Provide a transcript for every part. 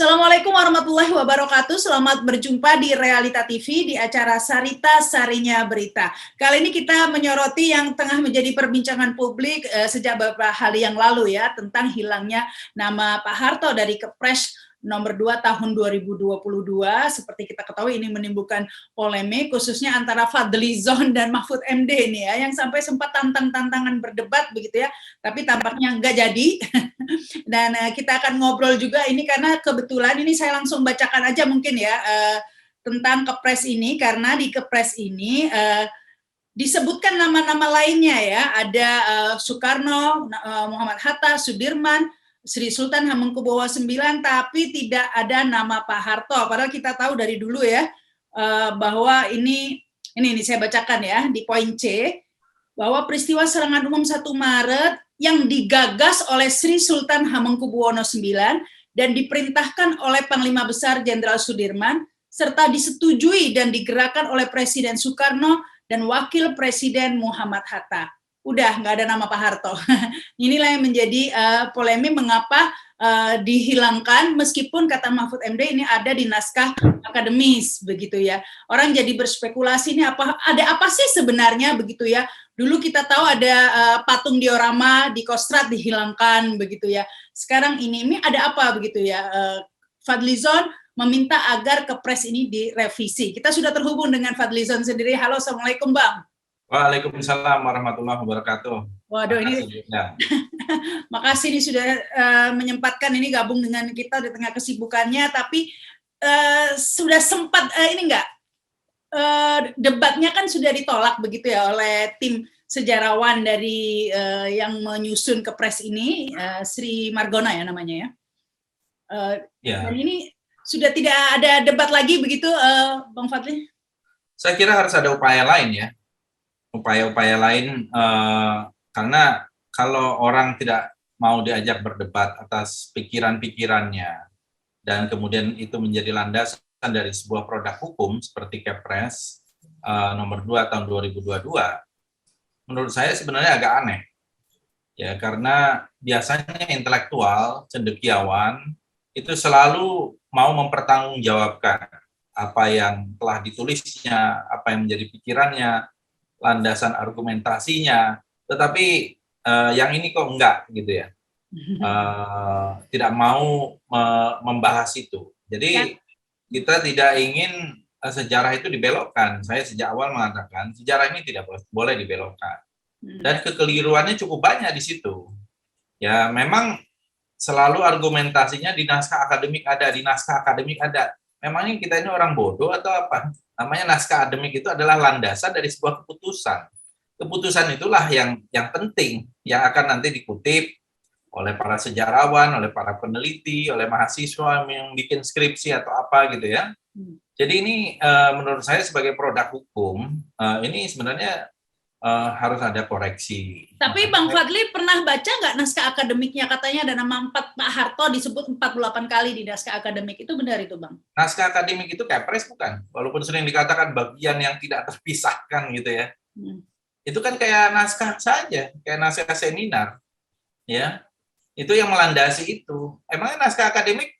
Assalamualaikum warahmatullahi wabarakatuh. Selamat berjumpa di Realita TV di acara Sarita Sarinya Berita. Kali ini kita menyoroti yang tengah menjadi perbincangan publik sejak beberapa hari yang lalu ya, tentang hilangnya nama Pak Harto dari Kepres nomor 2 tahun 2022. Seperti kita ketahui ini menimbulkan polemik khususnya antara Fadlizon dan Mahfud MD nih ya, yang sampai sempat tantang-tantangan berdebat begitu ya, tapi tampaknya nggak jadi. Dan kita akan ngobrol juga ini karena kebetulan ini saya langsung bacakan aja mungkin ya tentang Kepres ini, karena di Kepres ini disebutkan nama-nama lainnya ya, ada Soekarno, Muhammad Hatta, Sudirman, Sri Sultan Hamengkubuwono IX, tapi tidak ada nama Pak Harto. Padahal kita tahu dari dulu ya bahwa ini saya bacakan ya di poin C, bahwa peristiwa serangan umum 1 Maret yang digagas oleh Sri Sultan Hamengkubuwono IX dan diperintahkan oleh Panglima Besar Jenderal Sudirman, serta disetujui dan digerakkan oleh Presiden Soekarno dan Wakil Presiden Muhammad Hatta. Udah nggak ada nama Pak Harto. Inilah yang menjadi polemik mengapa dihilangkan, meskipun kata Mahfud MD ini ada di naskah akademis begitu ya. Orang jadi berspekulasi ini ada apa sih sebenarnya begitu ya. Dulu kita tahu ada patung diorama di Kostrad dihilangkan begitu ya. Sekarang ini ada apa begitu ya. Fadlizon meminta agar Kepres ini direvisi. Kita sudah terhubung dengan Fadlizon sendiri. Halo, Assalamualaikum Bang. Waalaikumsalam warahmatullahi wabarakatuh. Waduh, ini makasih nih sudah menyempatkan ini gabung dengan kita di tengah kesibukannya, tapi sudah sempat ini enggak debatnya kan sudah ditolak begitu ya oleh tim sejarawan dari yang menyusun Kepres ini, Sri Margona ya namanya ya. Dan ini sudah tidak ada debat lagi begitu, Bang Fadli? Saya kira harus ada upaya lain ya. Upaya-upaya lain, karena kalau orang tidak mau diajak berdebat atas pikiran-pikirannya dan kemudian itu menjadi landasan dari sebuah produk hukum seperti Kepres nomor 2 tahun 2022, menurut saya sebenarnya agak aneh. Ya, karena biasanya intelektual, cendekiawan itu selalu mau mempertanggungjawabkan apa yang telah ditulisnya, apa yang menjadi pikirannya, landasan argumentasinya, tetapi yang ini kok enggak gitu ya, tidak mau membahas itu. Jadi kita tidak ingin sejarah itu dibelokkan. Saya sejak awal mengatakan sejarah ini tidak boleh dibelokkan, dan kekeliruannya cukup banyak di situ. Ya memang selalu argumentasinya di naskah akademik ada, di naskah akademik ada. Memangnya kita ini orang bodoh atau apa? Namanya naskah akademik itu adalah landasan dari sebuah keputusan. Keputusan itulah yang penting, yang akan nanti dikutip oleh para sejarawan, oleh para peneliti, oleh mahasiswa yang bikin skripsi atau apa gitu ya. Jadi ini menurut saya sebagai produk hukum, ini sebenarnya harus ada koreksi. Tapi Bang Fadli pernah baca nggak naskah akademiknya, katanya ada nama Pak Harto disebut 48 kali di naskah akademik, itu benar itu Bang? Naskah akademik itu Kepres bukan? Walaupun sering dikatakan bagian yang tidak terpisahkan gitu ya. Itu kan kayak naskah saja, kayak naskah seminar. Ya, itu yang melandasi itu. Emangnya naskah akademik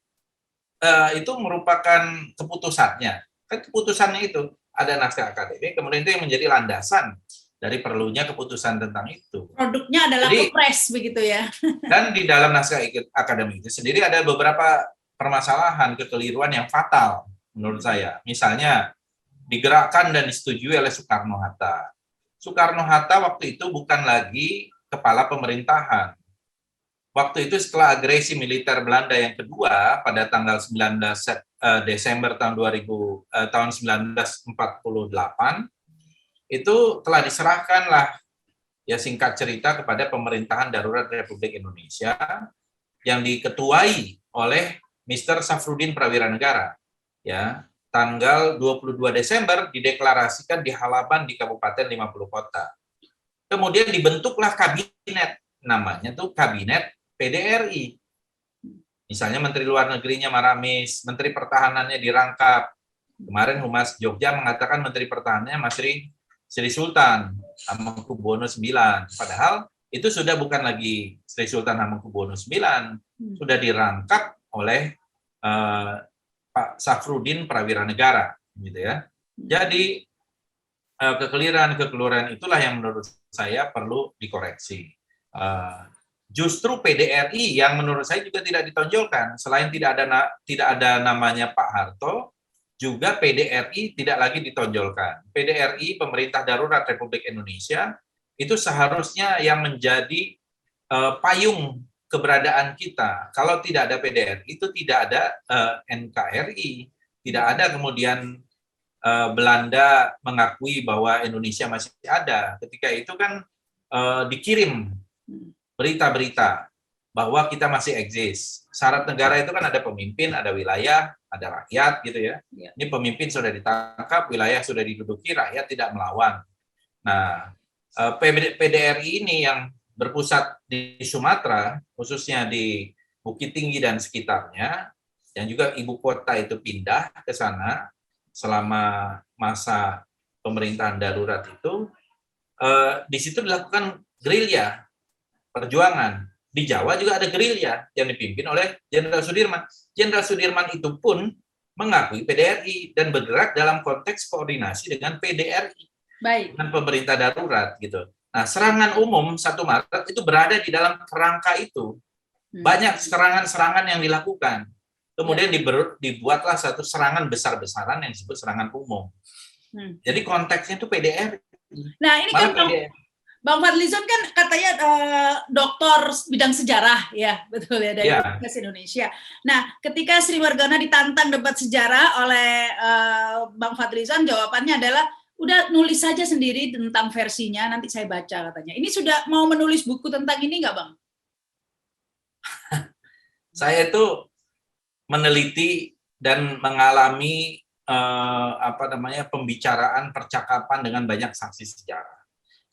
itu merupakan keputusannya? Kan keputusannya itu ada naskah akademik, kemudian itu yang menjadi landasan dari perlunya keputusan tentang itu. Produknya adalah Kepres begitu ya. Dan di dalam naskah akademik itu sendiri ada beberapa permasalahan, kekeliruan yang fatal menurut saya. Misalnya digerakkan dan disetujui oleh Soekarno-Hatta. Soekarno-Hatta waktu itu bukan lagi kepala pemerintahan. Waktu itu setelah agresi militer Belanda yang kedua pada tanggal 19 Desember tahun 1948, itu telah diserahkanlah ya singkat cerita kepada pemerintahan darurat Republik Indonesia yang diketuai oleh Mr. Safrudin Prawiranegara. Ya, tanggal 22 Desember dideklarasikan di halaman di Kabupaten 50 Kota. Kemudian dibentuklah kabinet, namanya tuh Kabinet PDRI. Misalnya Menteri Luar Negerinya Maramis, Menteri Pertahanannya dirangkap. Kemarin Humas Jogja mengatakan Menteri Pertahanannya Sri Sultan Hamengkubuwono IX. Padahal itu sudah bukan lagi Sri Sultan Hamengkubuwono IX, sudah dirangkap oleh Pak Safrudin Prawira Negara, gitu ya. Jadi kekeliruan itulah yang menurut saya perlu dikoreksi. Justru PDRI yang menurut saya juga tidak ditonjolkan. Selain tidak ada namanya Pak Harto, juga PDRI tidak lagi ditonjolkan. PDRI, Pemerintah Darurat Republik Indonesia, itu seharusnya yang menjadi payung keberadaan kita. Kalau tidak ada PDRI, itu tidak ada NKRI, tidak ada kemudian Belanda mengakui bahwa Indonesia masih ada. Ketika itu kan dikirim berita-berita bahwa kita masih eksis. Syarat negara itu kan ada pemimpin, ada wilayah, ada rakyat gitu ya. Ini pemimpin sudah ditangkap, wilayah sudah diduduki, rakyat tidak melawan. Nah, PDRI ini yang berpusat di Sumatera, khususnya di Bukit Tinggi dan sekitarnya, yang juga ibu kota itu pindah ke sana selama masa pemerintahan darurat itu, di situ dilakukan gerilya perjuangan. Di Jawa juga ada gerilya yang dipimpin oleh Jenderal Sudirman. Jenderal Sudirman itu pun mengakui PDRI dan bergerak dalam konteks koordinasi dengan PDRI, dengan pemerintah darurat gitu. Nah, serangan umum 1 Maret itu berada di dalam kerangka itu. Banyak serangan-serangan yang dilakukan. Kemudian dibuatlah satu serangan besar-besaran yang disebut serangan umum. Jadi konteksnya itu PDRI. Nah, ini kan Bang Fadlizon kan katanya doktor bidang sejarah, ya betul ya, dari Universitas Indonesia. Nah, ketika Sri Margana ditantang debat sejarah oleh Bang Fadlizon, jawabannya adalah udah nulis saja sendiri tentang versinya, nanti saya baca katanya. Ini sudah mau menulis buku tentang ini nggak, Bang? Saya itu meneliti dan mengalami pembicaraan, percakapan dengan banyak saksi sejarah.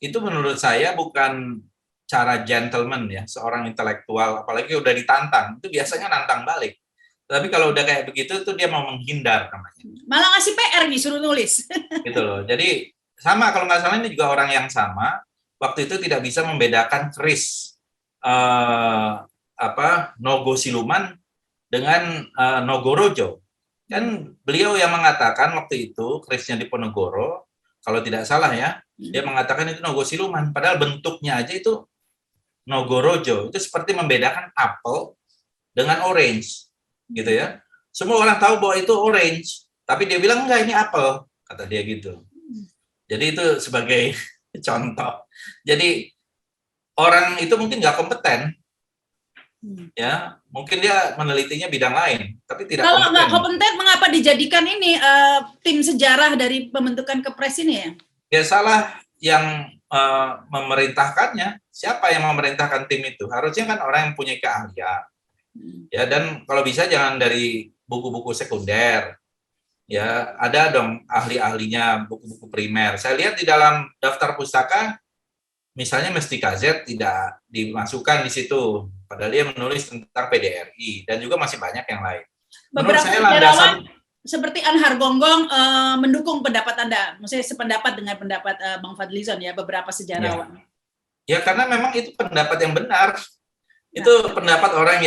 Itu menurut saya bukan cara gentleman ya, seorang intelektual, apalagi udah ditantang, itu biasanya nantang balik. Tapi kalau udah kayak begitu, tuh dia mau menghindar namanya. Malah ngasih PR nih, suruh nulis. Gitu loh. Jadi sama, kalau nggak salah ini juga orang yang sama, waktu itu tidak bisa membedakan keris Nogo Siluman dengan Nogorojo. Kan beliau yang mengatakan waktu itu kerisnya di Ponorogo, kalau tidak salah ya, dia mengatakan itu Nogo Siluman, padahal bentuknya aja itu Nogorojo. Itu seperti membedakan apel dengan orange, gitu ya. Semua orang tahu bahwa itu orange, tapi dia bilang enggak, ini apel, kata dia gitu. Jadi itu sebagai contoh. Jadi orang itu mungkin nggak kompeten, ya mungkin dia menelitinya bidang lain, tapi tidak kalau nggak kompeten, mengapa dijadikan ini tim sejarah dari pembentukan Kepres ini ya? Ya salah yang memerintahkannya. Siapa yang memerintahkan tim itu? Harusnya kan orang yang punya keahlian. Ya, dan kalau bisa jangan dari buku-buku sekunder. Ya, ada dong ahli-ahlinya buku-buku primer. Saya lihat di dalam daftar pustaka, misalnya Mestika Z tidak dimasukkan di situ. Padahal dia menulis tentang PDRI dan juga masih banyak yang lain. Beberapa sejarawan seperti Anhar Gonggong mendukung pendapat Anda, maksudnya sependapat dengan pendapat Bang Fadlizon ya, beberapa sejarawan. Ya, karena memang itu pendapat yang benar. Itu pendapat orang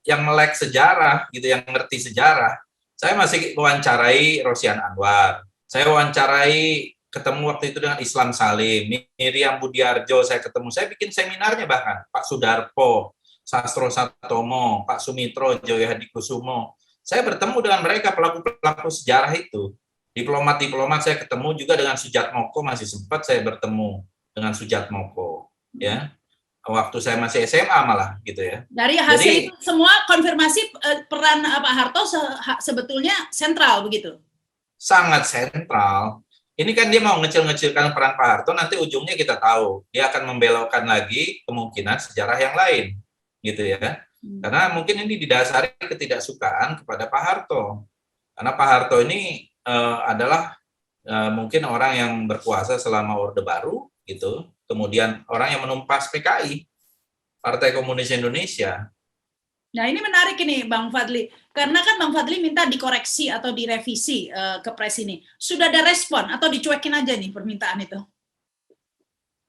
yang melek sejarah, gitu, yang ngerti sejarah. Saya masih wawancarai Rosian Anwar. Saya wawancarai, ketemu waktu itu dengan Islam Salim, Miriam Budiarjo, saya ketemu. Saya bikin seminarnya bahkan, Pak Sudarpo, Sastro Satomo, Pak Sumitro, Joyo Hadikusumo. Saya bertemu dengan mereka, pelaku-pelaku sejarah itu. Diplomat-diplomat saya ketemu juga dengan Sujatmoko, masih sempat saya bertemu dengan Sujatmoko. Ya. Waktu saya masih SMA malah gitu ya. Dari hasil itu semua konfirmasi peran Pak Harto sebetulnya sentral begitu? Sangat sentral. Ini kan dia mau ngecil-ngecilkan peran Pak Harto, nanti ujungnya kita tahu. Dia akan membelokkan lagi kemungkinan sejarah yang lain. Gitu ya. Karena mungkin ini didasari ketidaksukaan kepada Pak Harto. Karena Pak Harto ini adalah mungkin orang yang berkuasa selama Orde Baru gitu. Kemudian orang yang menumpas PKI, Partai Komunis Indonesia. Nah, ini menarik ini Bang Fadli, karena kan Bang Fadli minta dikoreksi atau direvisi Kepres ini. Sudah ada respon atau dicuekin aja nih permintaan itu?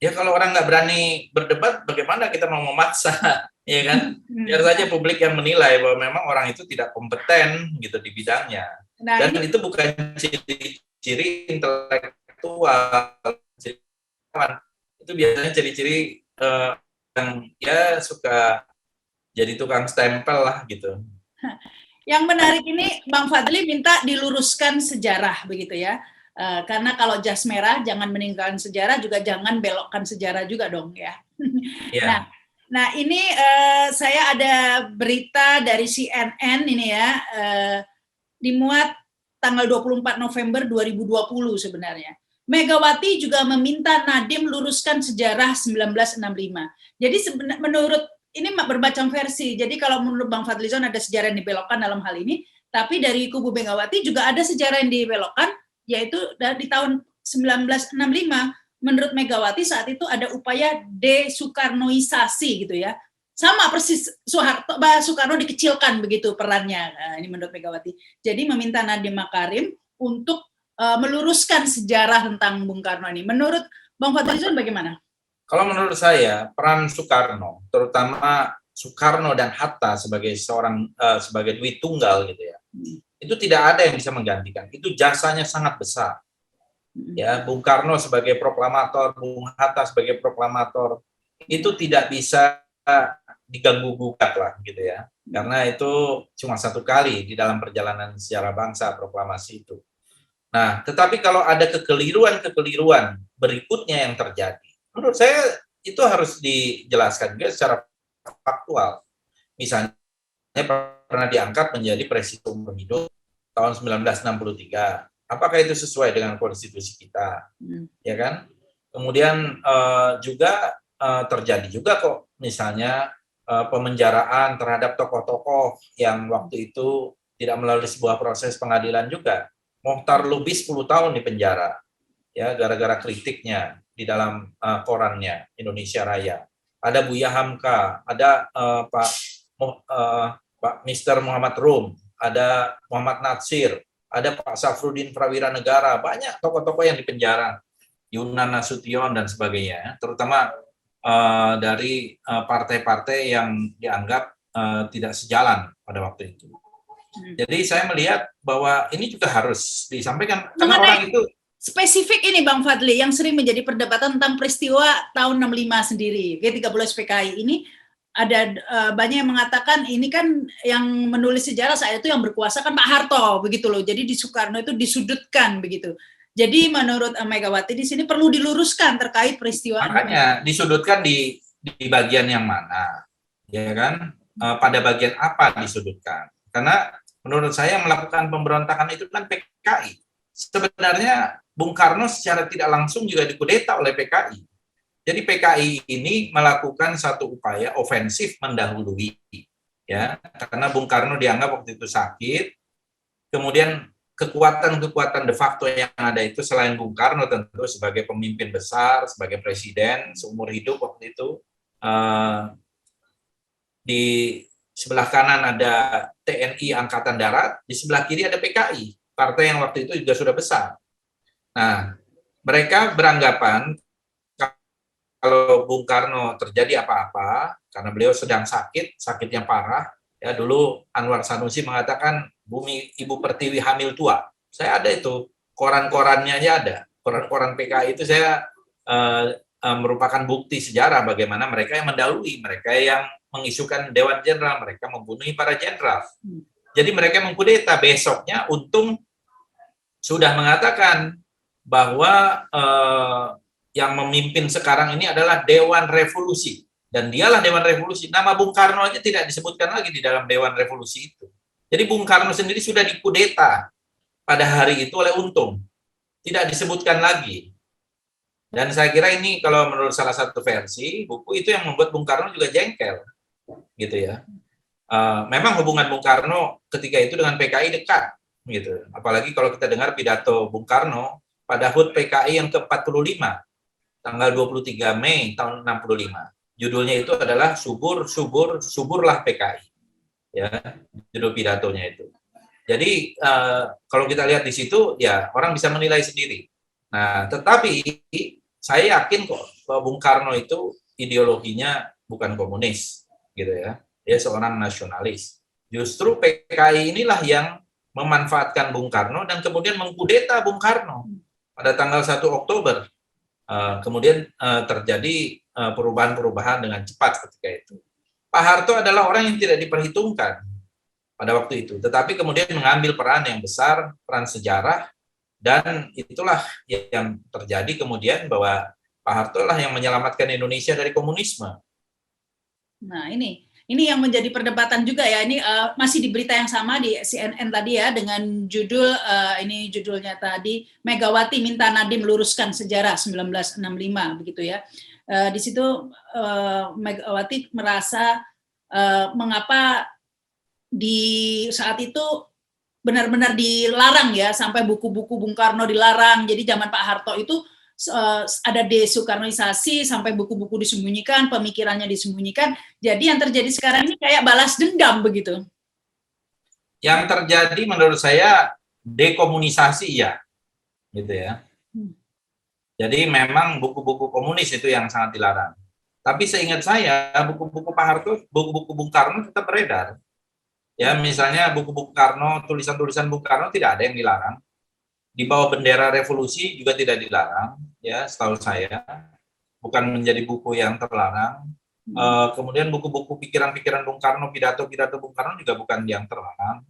Ya kalau orang nggak berani berdebat, bagaimana kita mau memaksa? ya kan? Biar saja publik yang menilai bahwa memang orang itu tidak kompeten gitu di bidangnya. Nah, Dan ini itu bukan ciri-ciri intelektual, itu biasanya ciri-ciri yang ya suka jadi tukang stempel lah gitu. yang menarik ini Bang Fadli minta diluruskan sejarah begitu ya. Karena kalau jas merah jangan meninggalkan sejarah, juga jangan belokkan sejarah juga dong ya. Ya. Nah ini saya ada berita dari CNN ini ya, dimuat tanggal 24 November 2020 sebenarnya. Megawati juga meminta Nadiem luruskan sejarah 1965. Jadi menurut ini bermacam versi. Jadi kalau menurut Bang Fadlizon ada sejarah yang dibelokkan dalam hal ini, tapi dari kubu Megawati juga ada sejarah yang dibelokkan, yaitu di tahun 1965. Menurut Megawati saat itu ada upaya desoekarnoisasi gitu ya. Sama persis Soekarno dikecilkan begitu perannya. Ini menurut Megawati. Jadi meminta Nadiem Makarim untuk meluruskan sejarah tentang Bung Karno ini. Menurut Bang Fadlizon bagaimana? Kalau menurut saya peran Soekarno, terutama Soekarno dan Hatta sebagai sebagai duit tunggal gitu ya, itu tidak ada yang bisa menggantikan. Itu jasanya sangat besar. Ya, Bung Karno sebagai proklamator, Bung Hatta sebagai proklamator, itu tidak bisa diganggu gugat lah gitu ya, karena itu cuma satu kali di dalam perjalanan sejarah bangsa proklamasi itu. Nah, tetapi kalau ada kekeliruan berikutnya yang terjadi, menurut saya itu harus dijelaskan juga secara faktual. Misalnya pernah diangkat menjadi presiden umur hidup tahun 1963. Apakah itu sesuai dengan konstitusi kita? Ya kan? Kemudian juga terjadi juga kok misalnya pemenjaraan terhadap tokoh-tokoh yang waktu itu tidak melalui sebuah proses pengadilan juga. Mokhtar Lubis 10 tahun di penjara ya gara-gara kritiknya di dalam korannya Indonesia Raya. Ada Buya Hamka, ada Pak Mr. Muhammad Rum, ada Muhammad Natsir, ada Pak Safruddin Prawira Negara, banyak tokoh-tokoh yang di penjara, Yunan Nasution dan sebagainya, terutama dari partai-partai yang dianggap tidak sejalan pada waktu itu. Jadi saya melihat bahwa ini juga harus disampaikan karena orang itu spesifik ini Bang Fadli yang sering menjadi perdebatan tentang peristiwa tahun 65 sendiri, G30 PKI ini ada banyak yang mengatakan ini kan yang menulis sejarah saat itu yang berkuasa kan Pak Harto begitu loh. Jadi di Soekarno itu disudutkan begitu. Jadi menurut Megawati di sini perlu diluruskan terkait peristiwa. Makanya disudutkan di bagian yang mana, ya kan? Pada bagian apa disudutkan? Karena menurut saya melakukan pemberontakan itu kan PKI. Sebenarnya Bung Karno secara tidak langsung juga dikudeta oleh PKI. Jadi PKI ini melakukan satu upaya ofensif mendahului, ya, karena Bung Karno dianggap waktu itu sakit. Kemudian kekuatan-kekuatan de facto yang ada itu selain Bung Karno tentu sebagai pemimpin besar, sebagai presiden seumur hidup waktu itu, di sebelah kanan ada TNI Angkatan Darat, di sebelah kiri ada PKI, partai yang waktu itu juga sudah besar. Nah, mereka beranggapan kalau Bung Karno terjadi apa-apa, karena beliau sedang sakit yang parah, ya dulu Anwar Sanusi mengatakan bumi Ibu Pertiwi hamil tua. Saya ada itu, koran-korannya aja ada. Koran-koran PKI itu saya merupakan bukti sejarah bagaimana mereka yang mendahului, mereka yang mengisukan Dewan Jenderal, mereka membunuh para jenderal. Jadi mereka mengkudeta, besoknya Untung sudah mengatakan bahwa yang memimpin sekarang ini adalah Dewan Revolusi. Dan dialah Dewan Revolusi. Nama Bung Karno aja tidak disebutkan lagi di dalam Dewan Revolusi itu. Jadi Bung Karno sendiri sudah dikudeta pada hari itu oleh Untung. Tidak disebutkan lagi. Dan saya kira ini kalau menurut salah satu versi, buku itu yang membuat Bung Karno juga jengkel. Gitu ya. Memang hubungan Bung Karno ketika itu dengan PKI dekat. Gitu. Apalagi kalau kita dengar pidato Bung Karno pada HUT PKI yang ke-45. Tanggal 23 Mei tahun 65. Judulnya itu adalah Suburlah PKI. Ya, judul pidatonya itu. Jadi kalau kita lihat di situ ya orang bisa menilai sendiri. Nah, tetapi saya yakin kok bahwa Bung Karno itu ideologinya bukan komunis. gitu ya. Dia seorang nasionalis. Justru PKI inilah yang memanfaatkan Bung Karno dan kemudian mengkudeta Bung Karno pada tanggal 1 Oktober. Kemudian terjadi perubahan-perubahan dengan cepat ketika itu. Pak Harto adalah orang yang tidak diperhitungkan pada waktu itu, tetapi kemudian mengambil peran yang besar, peran sejarah, dan itulah yang terjadi kemudian bahwa Pak Harto lah yang menyelamatkan Indonesia dari komunisme. Nah, ini yang menjadi perdebatan juga ya. Ini masih di berita yang sama di CNN tadi ya, dengan judul ini judulnya tadi, Megawati minta Nadiem luruskan sejarah 1965 begitu ya. Di situ Megawati merasa mengapa di saat itu benar-benar dilarang ya, sampai buku-buku Bung Karno dilarang. Jadi zaman Pak Harto itu ada desoekarnoisasi, sampai buku-buku disembunyikan, pemikirannya disembunyikan. Jadi yang terjadi sekarang ini kayak balas dendam begitu. Yang terjadi menurut saya dekomunisasi ya, gitu ya. Jadi memang buku-buku komunis itu yang sangat dilarang. Tapi seingat saya buku-buku Pak Harto, buku-buku Bung Karno tetap beredar. Ya, misalnya buku-buku Karno, tulisan-tulisan Bung Karno tidak ada yang dilarang. Di bawah bendera revolusi juga tidak dilarang, ya setahu saya, bukan menjadi buku yang terlarang. Kemudian buku-buku pikiran-pikiran Bung Karno, pidato-pidato Bung Karno juga bukan yang terlarang.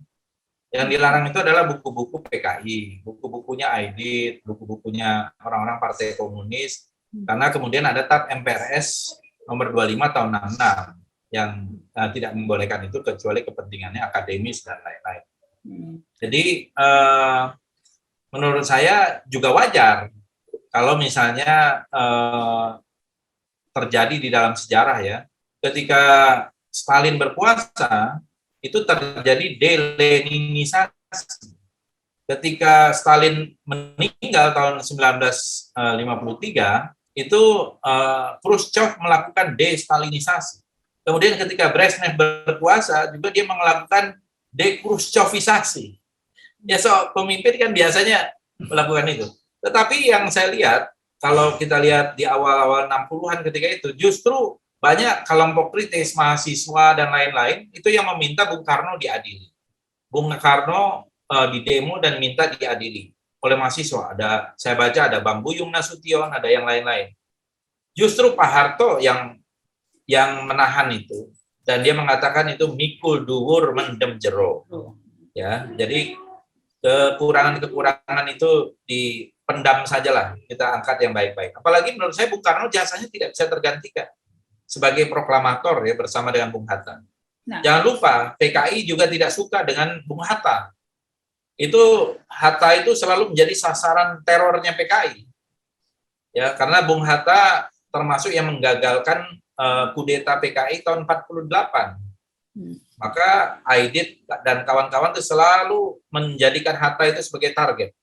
Yang dilarang itu adalah buku-buku PKI, buku-bukunya Aidit, buku-bukunya orang-orang Partai Komunis, karena kemudian ada TAP MPRS nomor 25 tahun 66 yang tidak membolehkan itu kecuali kepentingannya akademis dan lain-lain. Jadi menurut saya juga wajar kalau misalnya terjadi di dalam sejarah ya, ketika Stalin berkuasa itu terjadi deleninisasi. Ketika Stalin meninggal tahun 1953 itu Khrushchev melakukan destalinisasi. Kemudian ketika Brezhnev berkuasa juga dia melakukan dekhrushchevisasi. Ya, pemimpin kan biasanya melakukan itu. Tetapi yang saya lihat, kalau kita lihat di awal-awal 60-an ketika itu, justru banyak kelompok kritis, mahasiswa, dan lain-lain, itu yang meminta Bung Karno diadili. Bung Karno di demo dan minta diadili oleh mahasiswa. Saya baca ada Bang Buyung Nasution, ada yang lain-lain. Justru Pak Harto yang menahan itu, dan dia mengatakan itu mikul dhuwur mendem jero. Ya, jadi kekurangan-kekurangan itu dipendam sajalah, kita angkat yang baik-baik. Apalagi menurut saya Bung Karno jasanya tidak bisa tergantikan sebagai proklamator ya bersama dengan Bung Hatta. Nah, jangan lupa PKI juga tidak suka dengan Bung Hatta. Hatta itu selalu menjadi sasaran terornya PKI. Ya, karena Bung Hatta termasuk yang menggagalkan kudeta PKI tahun 48. Maka Aidit dan kawan-kawan itu selalu menjadikan Hatta itu sebagai target.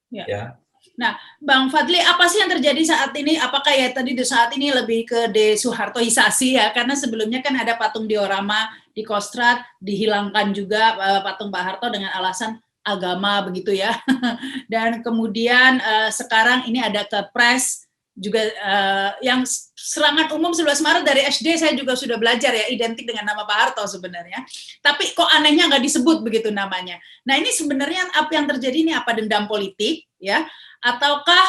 Ya. Nah, Bang Fadli, apa sih yang terjadi saat ini? Apakah ya tadi di saat ini lebih ke desoehartoisasi ya? Karena sebelumnya kan ada patung diorama di Kostrad, dihilangkan juga patung Pak Harto dengan alasan agama begitu ya. Dan kemudian sekarang ini ada Kepres juga yang serangan umum 11 Maret dari SD saya juga sudah belajar ya, identik dengan nama Pak Harto sebenarnya. Tapi kok anehnya nggak disebut begitu namanya. Nah ini sebenarnya apa yang terjadi ini, apa dendam politik ya? Ataukah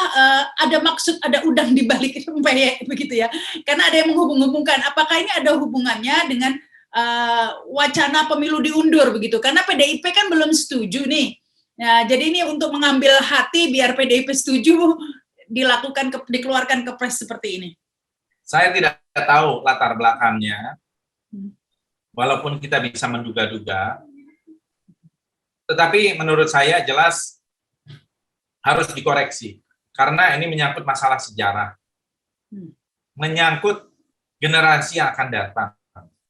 ada maksud, ada udang di balik rempeyek begitu ya? Karena ada yang menghubung-hubungkan, apakah ini ada hubungannya dengan wacana pemilu diundur begitu? Karena PDIP kan belum setuju nih. Nah, jadi ini untuk mengambil hati biar PDIP setuju, dikeluarkan Kepres seperti ini. Saya tidak tahu latar belakangnya, walaupun kita bisa menduga-duga. Tetapi menurut saya jelas harus dikoreksi, karena ini menyangkut masalah sejarah, menyangkut generasi yang akan datang,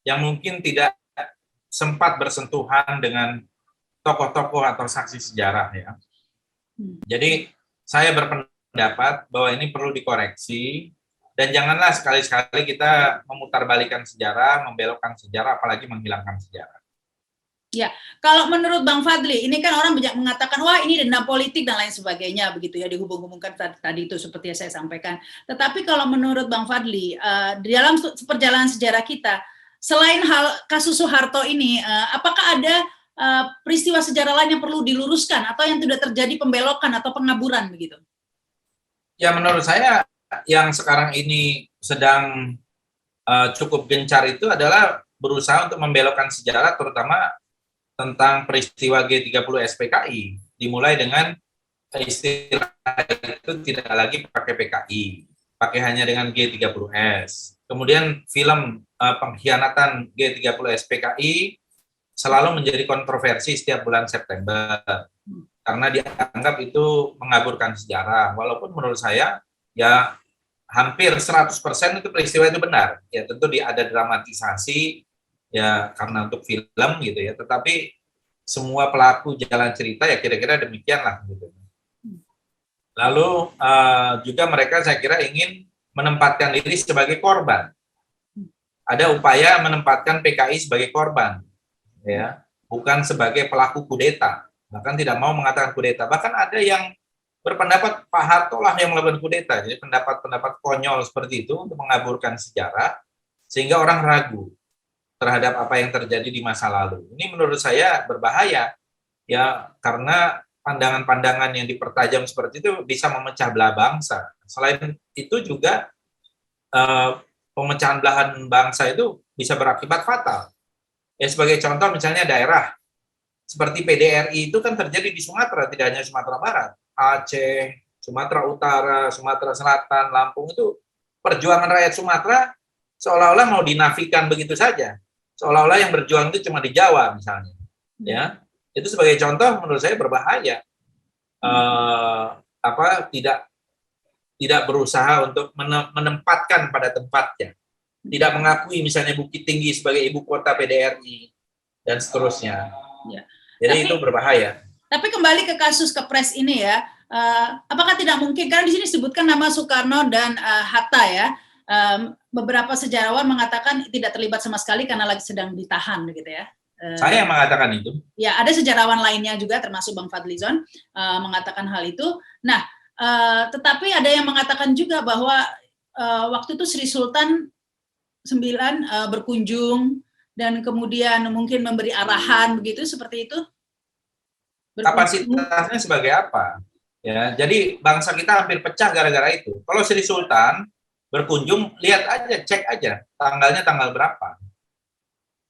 yang mungkin tidak sempat bersentuhan dengan tokoh-tokoh atau saksi sejarah ya. Jadi saya berpendapat bahwa ini perlu dikoreksi, dan janganlah sekali-sekali kita memutarbalikkan sejarah, membelokkan sejarah, apalagi menghilangkan sejarah. Ya, kalau menurut Bang Fadli, ini kan orang banyak mengatakan, wah ini dendam politik dan lain sebagainya, begitu ya, dihubung-hubungkan tadi itu seperti yang saya sampaikan. Tetapi kalau menurut Bang Fadli, di dalam perjalanan sejarah kita, selain kasus Soeharto ini, apakah ada peristiwa sejarah lain yang perlu diluruskan atau yang sudah terjadi pembelokan atau pengaburan begitu? Ya, menurut saya yang sekarang ini sedang cukup gencar itu adalah berusaha untuk membelokkan sejarah, terutama tentang peristiwa G30 SPKI. Dimulai dengan istilah itu tidak lagi pakai PKI, pakai hanya dengan G30S. Kemudian film pengkhianatan G30 SPKI selalu menjadi kontroversi setiap bulan September, karena dianggap itu mengaburkan sejarah. Walaupun menurut saya, ya hampir 100% itu peristiwa itu benar. Ya tentu ada dramatisasi, ya karena untuk film gitu ya, tetapi semua pelaku jalan cerita ya kira-kira demikianlah gitu. Lalu juga mereka saya kira ingin menempatkan diri sebagai korban. Ada upaya menempatkan PKI sebagai korban, ya, bukan sebagai pelaku kudeta. Bahkan tidak mau mengatakan kudeta. Bahkan ada yang berpendapat Pak Harto lah yang melakukan kudeta. Jadi pendapat-pendapat konyol seperti itu untuk mengaburkan sejarah sehingga orang ragu terhadap apa yang terjadi di masa lalu. Ini menurut saya berbahaya, ya, karena pandangan-pandangan yang dipertajam seperti itu bisa memecah belah bangsa. Selain itu juga pemecahan belahan bangsa itu bisa berakibat fatal. Ya, sebagai contoh misalnya daerah seperti PDRI itu kan terjadi di Sumatera, tidak hanya Sumatera Barat, Aceh, Sumatera Utara, Sumatera Selatan, Lampung. Itu perjuangan rakyat Sumatera seolah-olah mau dinafikan begitu saja. Seolah-olah yang berjuang itu cuma di Jawa misalnya, ya. Itu sebagai contoh menurut saya berbahaya. Tidak berusaha untuk menempatkan pada tempatnya, tidak mengakui misalnya Bukit Tinggi sebagai ibu kota PDRI dan seterusnya. Ya. Jadi itu berbahaya. Tapi kembali ke kasus Kepres ini ya, apakah tidak mungkin, karena di sini disebutkan nama Soekarno dan Hatta ya, beberapa sejarawan mengatakan tidak terlibat sama sekali karena lagi sedang ditahan gitu ya. Saya yang mengatakan itu. Ya, ada sejarawan lainnya juga termasuk Bang Fadlizon mengatakan hal itu. Nah, tetapi ada yang mengatakan juga bahwa waktu itu Sri Sultan IX berkunjung dan kemudian mungkin memberi arahan begitu, seperti itu. Kapasitasnya sebagai apa? Ya, jadi bangsa kita hampir pecah gara-gara itu. Kalau Sri Sultan berkunjung, lihat aja, cek aja tanggalnya tanggal berapa.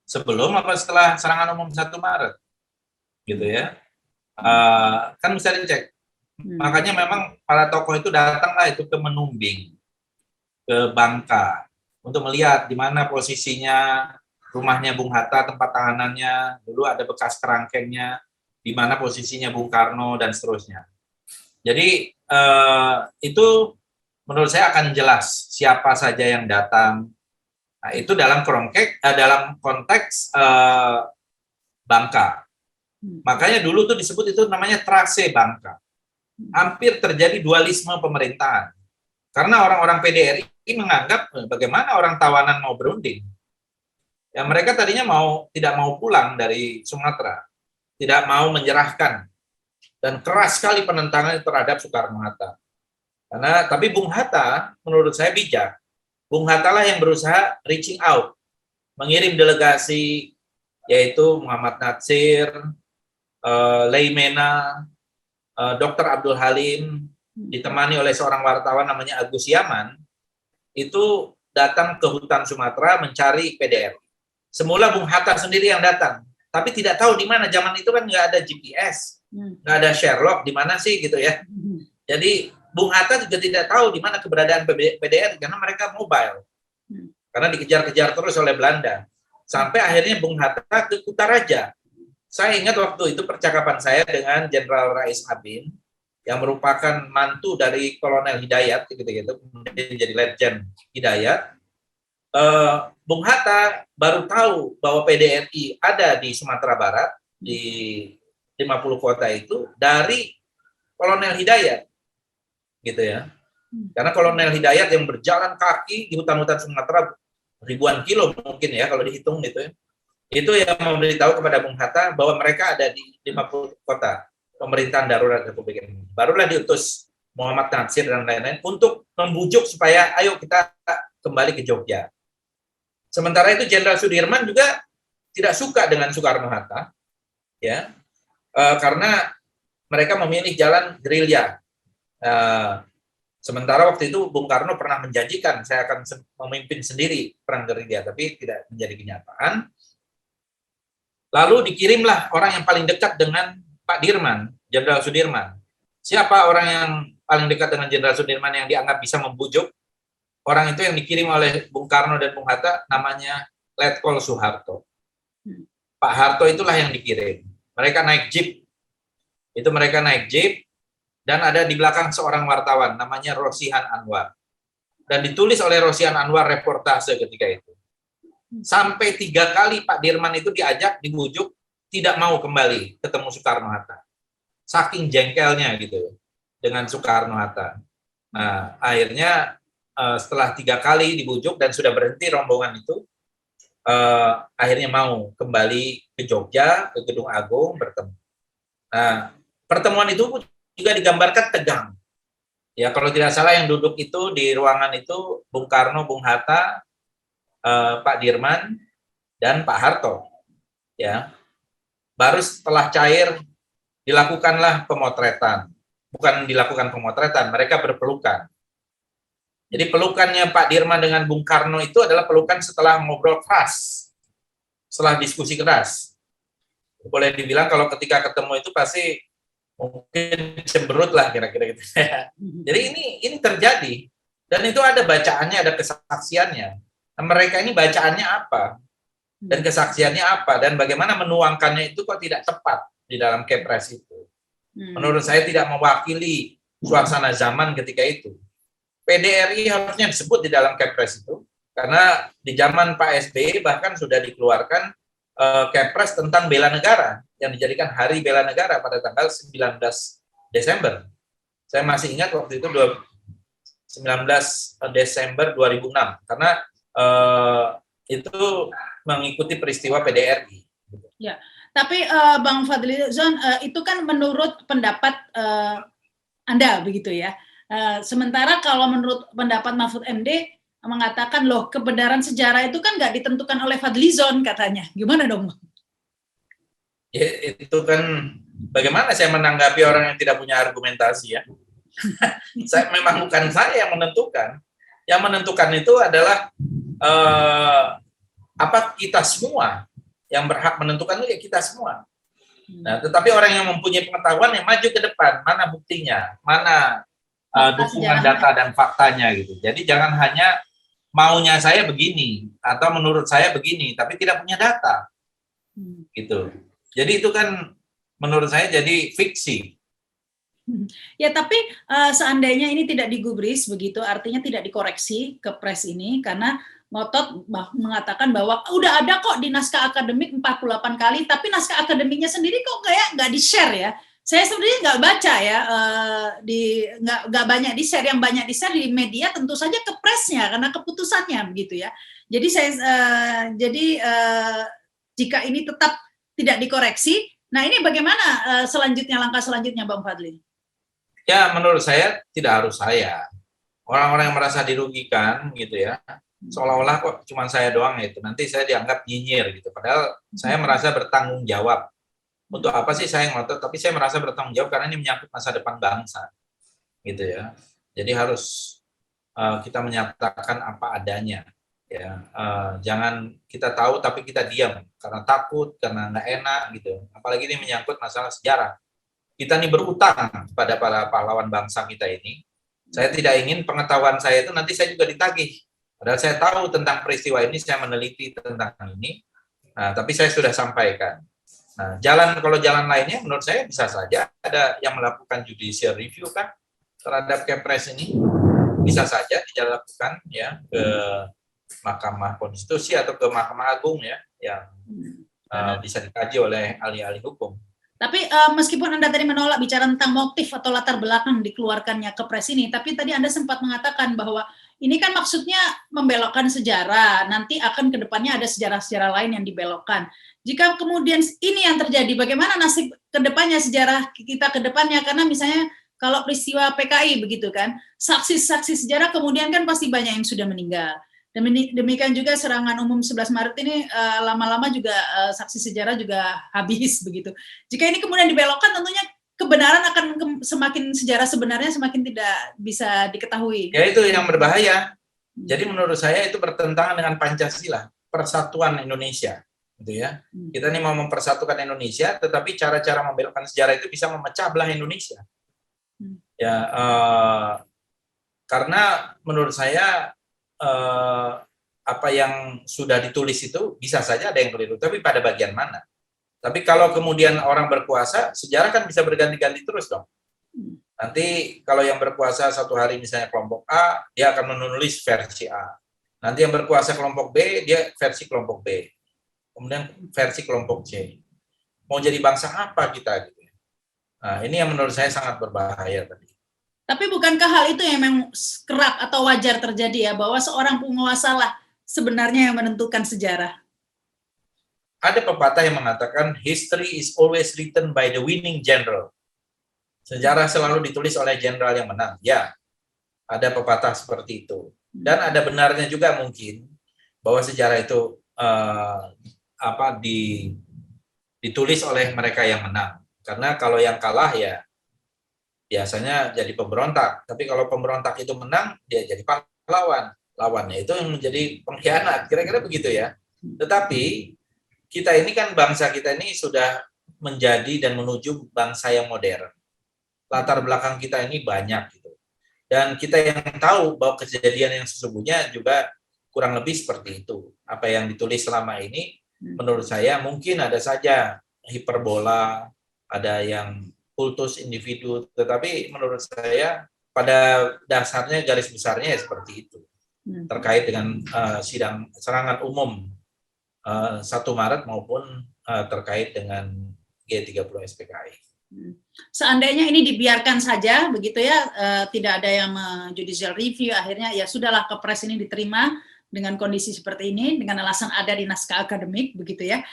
Sebelum apa setelah serangan umum 1 Maret. Gitu ya. Kan bisa dicek. Makanya memang para tokoh itu datanglah itu ke Menumbing, ke Bangka, untuk melihat di mana posisinya rumahnya Bung Hatta, tempat tahanannya, dulu ada bekas kerangkengnya, di mana posisinya Bung Karno, dan seterusnya. Jadi itu menurut saya akan jelas siapa saja yang datang. Nah, itu dalam konteks Bangka. Makanya dulu tuh disebut itu namanya trase Bangka. Hampir terjadi dualisme pemerintahan. Karena orang-orang PDRI menganggap bagaimana orang tawanan mau berunding. Ya, mereka tadinya tidak mau pulang dari Sumatera, tidak mau menyerahkan, dan keras sekali penentangan terhadap Soekarno-Hatta. Tapi Bung Hatta menurut saya bijak. Bung Hatta lah yang berusaha reaching out, mengirim delegasi, yaitu Muhammad Natsir, Leimena, Dr. Abdul Halim, ditemani oleh seorang wartawan namanya Agus Yaman, itu datang ke hutan Sumatera mencari PDRI. Semula Bung Hatta sendiri yang datang, tapi tidak tahu di mana. Zaman itu kan nggak ada GPS, nggak ada Sherlock, di mana sih gitu ya. Jadi Bung Hatta juga tidak tahu di mana keberadaan PDRI karena mereka mobile, karena dikejar-kejar terus oleh Belanda. Sampai akhirnya Bung Hatta ke Kutaraja. Saya ingat waktu itu percakapan saya dengan Jenderal Rais Abin, yang merupakan mantu dari Kolonel Hidayat, gitu-gitu, kemudian jadi Letjen Hidayat. Bung Hatta baru tahu bahwa PDRI ada di Sumatera Barat, di 50 kota itu, dari Kolonel Hidayat, gitu ya. Karena Kolonel Hidayat yang berjalan kaki di hutan-hutan Sumatera ribuan kilo mungkin ya kalau dihitung gitu ya. Itu yang memberitahu kepada Bung Hatta bahwa mereka ada di 50 kota pemerintahan darurat Republik Indonesia. Barulah diutus Muhammad Natsir dan lain-lain untuk membujuk supaya ayo kita kembali ke Jogja. Sementara itu Jenderal Sudirman juga tidak suka dengan Soekarno-Hatta, ya, karena mereka memilih jalan gerilya. Sementara waktu itu Bung Karno pernah menjanjikan saya akan memimpin sendiri perang gerilya, tapi tidak menjadi kenyataan. Lalu dikirimlah orang yang paling dekat dengan Pak Dirman, Jenderal Sudirman. Siapa orang yang paling dekat dengan Jenderal Sudirman yang dianggap bisa membujuk? Orang itu yang dikirim oleh Bung Karno dan Bung Hatta namanya Letkol Soeharto. Pak Harto itulah yang dikirim. Mereka naik jeep. Dan ada di belakang seorang wartawan namanya Rosihan Anwar. Dan ditulis oleh Rosihan Anwar reportase ketika itu. Sampai 3 kali Pak Dirman itu diajak, dibujuk, tidak mau kembali ketemu Soekarno-Hatta. Saking jengkelnya gitu dengan Soekarno-Hatta. Nah, akhirnya setelah 3 kali dibujuk dan sudah berhenti rombongan itu, akhirnya mau kembali ke Jogja, ke Gedung Agung bertemu. Nah, pertemuan itu juga digambarkan tegang. Ya, kalau tidak salah yang duduk itu di ruangan itu Bung Karno, Bung Hatta, Pak Dirman, dan Pak Harto. Ya, baru setelah cair dilakukanlah pemotretan. Bukan dilakukan pemotretan, mereka berpelukan. Jadi pelukannya Pak Dirman dengan Bung Karno itu adalah pelukan setelah ngobrol keras, setelah diskusi keras. Boleh dibilang kalau ketika ketemu itu pasti mungkin cemberut lah kira-kira gitu. Jadi ini terjadi dan itu ada bacaannya, ada kesaksiannya. Nah, mereka ini bacaannya apa dan kesaksiannya apa dan bagaimana menuangkannya itu kok tidak tepat di dalam Kepres itu. Menurut saya tidak mewakili suasana zaman ketika itu. PDRI harusnya disebut di dalam Kepres itu karena di zaman Pak SBY bahkan sudah dikeluarkan Kepres tentang bela negara yang dijadikan Hari Bela Negara pada tanggal 19 Desember. Saya masih ingat waktu itu 19 Desember 2006 karena itu mengikuti peristiwa PDRI. Ya, tapi Bang Fadlizon, itu kan menurut pendapat Anda begitu ya. Sementara kalau menurut pendapat Mahfud MD mengatakan loh kebenaran sejarah itu kan nggak ditentukan oleh Fadlizon katanya. Gimana dong? Ya, itu kan bagaimana saya menanggapi orang yang tidak punya argumentasi ya. Memang bukan saya yang menentukan. Yang menentukan itu adalah kita semua yang berhak menentukan itu ya kita semua. Nah, tetapi orang yang mempunyai pengetahuan yang maju ke depan, mana buktinya, mana dukungan data dan faktanya gitu. Jadi jangan hanya maunya saya begini atau menurut saya begini, tapi tidak punya data, gitu. Jadi itu kan menurut saya jadi fiksi. Ya tapi seandainya ini tidak digubris begitu, artinya tidak dikoreksi Kepres ini karena ngotot mengatakan bahwa udah ada kok di naskah akademik 48 kali, tapi naskah akademiknya sendiri kok kayak nggak di-share ya. Saya sebenarnya nggak baca ya, nggak banyak di-share, yang banyak di-share di media tentu saja Kepresnya karena keputusannya begitu ya. Jadi jika ini tetap tidak dikoreksi, nah ini bagaimana selanjutnya, langkah selanjutnya Bang Fadli? Ya menurut saya tidak harus saya. Orang-orang yang merasa dirugikan gitu ya, seolah-olah kok cuma saya doang itu, nanti saya dianggap nyinyir gitu. Padahal saya merasa bertanggung jawab. Untuk apa sih saya ngotot? Tapi saya merasa bertanggung jawab karena ini menyangkut masa depan bangsa, gitu ya. Jadi harus kita menyatakan apa adanya, ya. Jangan kita tahu tapi kita diam karena takut, karena nggak enak, gitu. Apalagi ini menyangkut masalah sejarah. Kita ini berutang pada para pahlawan bangsa kita ini. Saya tidak ingin pengetahuan saya itu nanti saya juga ditagih. Padahal saya tahu tentang peristiwa ini, saya meneliti tentang ini. Nah, tapi saya sudah sampaikan. Nah, kalau jalan lainnya menurut saya bisa saja ada yang melakukan judicial review kan terhadap Kepres ini, bisa saja dilakukan ya ke Mahkamah Konstitusi atau ke Mahkamah Agung ya yang bisa dikaji oleh ahli-ahli hukum. Tapi meskipun Anda tadi menolak bicara tentang motif atau latar belakang dikeluarkannya Kepres ini, tapi tadi Anda sempat mengatakan bahwa ini kan maksudnya membelokkan sejarah, nanti akan ke depannya ada sejarah-sejarah lain yang dibelokkan. Jika kemudian ini yang terjadi, bagaimana nasib ke depannya, sejarah kita ke depannya? Karena misalnya kalau peristiwa PKI begitu kan, saksi-saksi sejarah kemudian kan pasti banyak yang sudah meninggal. Demikian juga serangan umum 11 Maret ini lama-lama juga saksi sejarah juga habis begitu. Jika ini kemudian dibelokkan, tentunya kebenaran akan semakin sejarah sebenarnya semakin tidak bisa diketahui. Ya itu yang berbahaya. Jadi menurut saya itu bertentangan dengan Pancasila, persatuan Indonesia, gitu ya. Kita ini mau mempersatukan Indonesia, tetapi cara-cara membelokkan sejarah itu bisa memecah belah Indonesia. Ya, karena menurut saya apa yang sudah ditulis itu bisa saja ada yang keliru, tapi pada bagian mana? Tapi kalau kemudian orang berkuasa, sejarah kan bisa berganti-ganti terus dong. Nanti kalau yang berkuasa satu hari misalnya kelompok A, dia akan menulis versi A. Nanti yang berkuasa kelompok B, dia versi kelompok B. Kemudian versi kelompok C. Mau jadi bangsa apa kita? Gitu. Nah, ini yang menurut saya sangat berbahaya tadi. Tapi bukankah hal itu yang memang kerap atau wajar terjadi ya, bahwa seorang penguasa lah sebenarnya yang menentukan sejarah? Ada pepatah yang mengatakan, history is always written by the winning general. Sejarah selalu ditulis oleh jenderal yang menang. Ya, ada pepatah seperti itu. Dan ada benarnya juga mungkin bahwa sejarah itu ditulis oleh mereka yang menang. Karena kalau yang kalah ya biasanya jadi pemberontak. Tapi kalau pemberontak itu menang, dia jadi pahlawan. Lawannya itu yang menjadi pengkhianat. Kira-kira begitu ya. Tetapi kita ini kan, bangsa kita ini sudah menjadi dan menuju bangsa yang modern. Latar belakang kita ini banyak gitu. Dan kita yang tahu bahwa kejadian yang sesungguhnya juga kurang lebih seperti itu. Apa yang ditulis selama ini menurut saya mungkin ada saja hiperbola, ada yang kultus individu, tetapi menurut saya pada dasarnya garis besarnya ya seperti itu. Terkait dengan serangan umum 1 Maret maupun terkait dengan G30 SPKI. Seandainya ini dibiarkan saja begitu ya, tidak ada yang judicial review, akhirnya ya sudahlah, Kepres ini diterima dengan kondisi seperti ini, dengan alasan ada di naskah akademik begitu ya.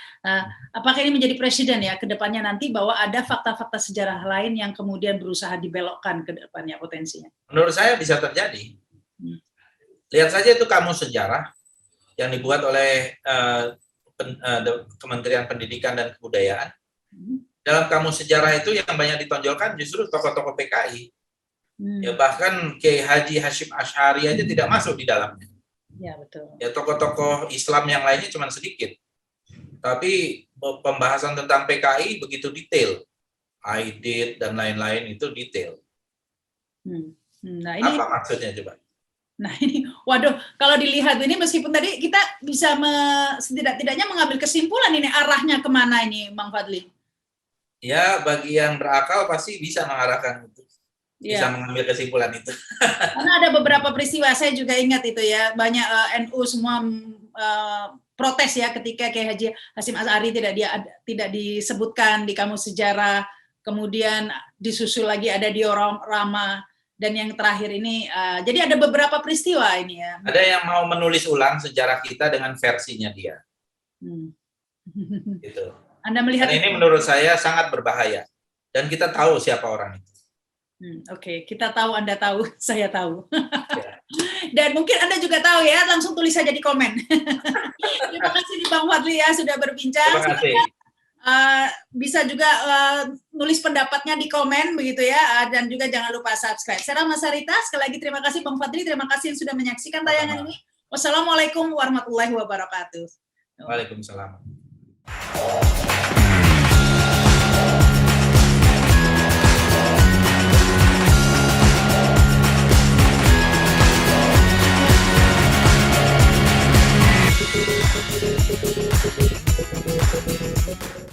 Apakah ini menjadi presiden ya ke depannya nanti, bahwa ada fakta-fakta sejarah lain yang kemudian berusaha dibelokkan ke depannya potensinya? Menurut saya bisa terjadi. Lihat saja itu kamus sejarah yang dibuat oleh Kementerian Pendidikan dan Kebudayaan. Dalam kamus sejarah itu yang banyak ditonjolkan justru tokoh-tokoh PKI. Ya, bahkan Kiai Haji Hashim Asy'ari aja tidak masuk di dalamnya. Ya, betul. Ya, tokoh-tokoh Islam yang lainnya cuma sedikit. Tapi pembahasan tentang PKI begitu detail. Aidit dan lain-lain itu detail. Nah, ini apa maksudnya coba? Nah ini, waduh, kalau dilihat ini meskipun tadi kita bisa setidak-tidaknya mengambil kesimpulan ini arahnya kemana ini, Bang Fadli? Ya, bagi yang berakal pasti bisa mengarahkan itu. Bisa mengambil kesimpulan itu. Karena ada beberapa peristiwa, saya juga ingat itu ya, banyak NU semua protes ya ketika Kiai Haji Hashim Asy'ari tidak disebutkan di kamus sejarah, kemudian disusul lagi ada diorama, dan yang terakhir ini, jadi ada beberapa peristiwa ini ya. Ada yang mau menulis ulang sejarah kita dengan versinya dia. Gitu. Anda melihat dan ini menurut saya sangat berbahaya. Dan kita tahu siapa orang itu. Oke, kita tahu, Anda tahu, saya tahu. Dan mungkin Anda juga tahu ya, langsung tulis saja di komen. Terima kasih Bang Fadli ya sudah berbincang. Terima kasih. Bisa juga nulis pendapatnya di komen begitu ya, dan juga jangan lupa subscribe. Saya Rahma Sarita, sekali lagi terima kasih Bang Fadli, terima kasih yang sudah menyaksikan tayangan ini. Wassalamualaikum warahmatullahi wabarakatuh. Waalaikumsalam.